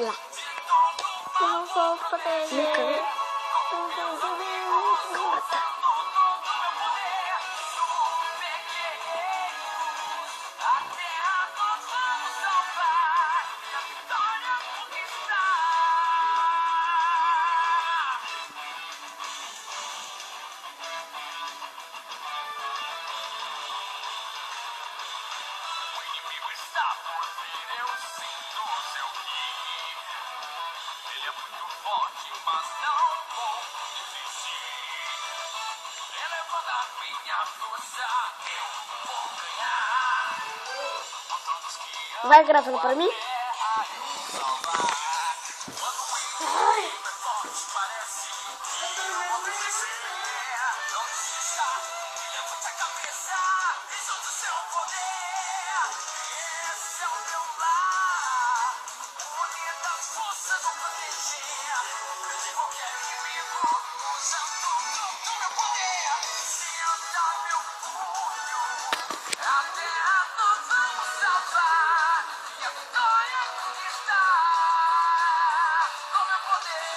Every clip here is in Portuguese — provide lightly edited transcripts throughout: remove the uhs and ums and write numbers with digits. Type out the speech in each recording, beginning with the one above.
Lá. Eu não vou poder. Mas não vou desistir. Elevando a minha força, eu vou ganhar. Por todos que amam Vai gravando pra mim? a terra, eu salvar. Quando o inimigo é forte, parece que eu vou vencer. Não desista, levanta a cabeça, exalta o seu poder. Esse é o meu lar, unir das forças vou proteger. De qualquer inimigo, usando todo o meu poder. Sinta meu punho, a terra nós vamos salvar. E a vitória conquistar com meu poder.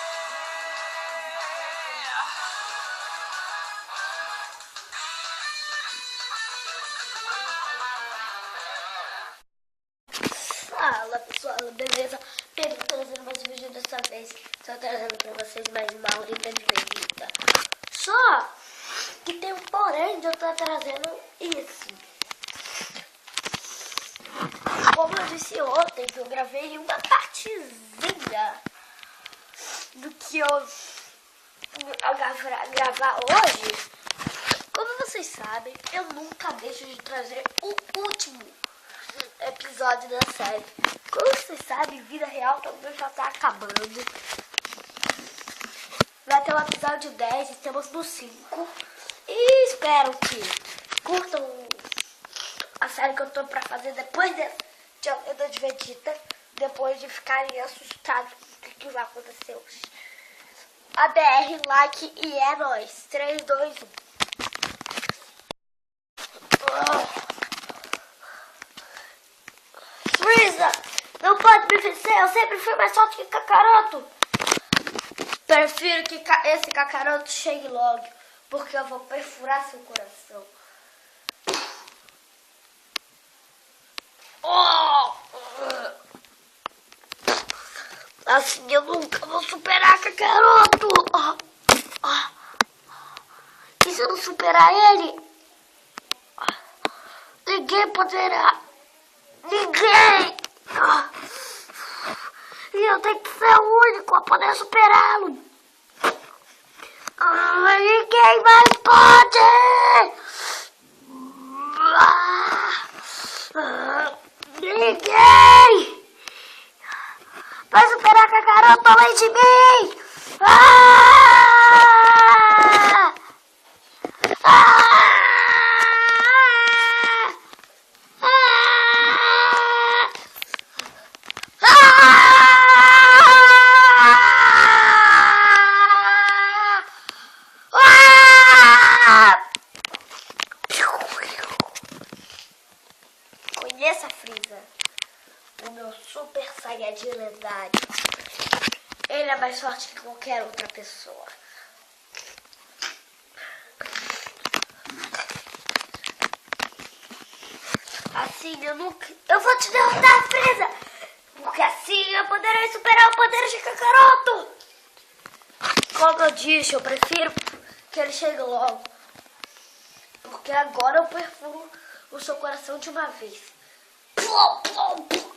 Fala pessoal, beleza? Pedro trazendo mais um vídeo dessa vez. Só trazendo pra vocês mais uma aulita de visita. Só que tem um porém de eu estar trazendo isso. Como eu disse ontem, que eu gravei uma partezinha do que eu gravar hoje. Como vocês sabem, eu nunca deixo de trazer o último episódio da série. Como vocês sabem, vida real também já tá acabando. Vai ter o episódio 10, estamos no 5. E espero que curtam a série que eu tô pra fazer depois de A Lenda de Vegeta. Depois de ficarem assustados com o que vai acontecer hoje. ABR, like e é nóis. 3, 2, 1. Freeza! Não pode me vencer, eu sempre fui mais forte que Kakaroto. Prefiro que esse Kakaroto chegue logo, porque eu vou perfurar seu coração. Assim eu nunca vou superar Kakaroto. E se eu não superar ele, ninguém poderá. Ninguém! E eu tenho que ser o único a poder superá-lo. Ninguém mais pode! Ninguém! Vai superar Kakaroto além de mim! Conheça Freeza, o meu Super Saiyajin lendário. Ele é mais forte que qualquer outra pessoa. Assim eu nunca... Eu vou te derrotar, Freeza! Porque assim eu poderei superar o poder de Kakaroto! Como eu disse, eu prefiro que ele chegue logo. Porque agora eu perfuro o seu coração de uma vez. Kakaroto.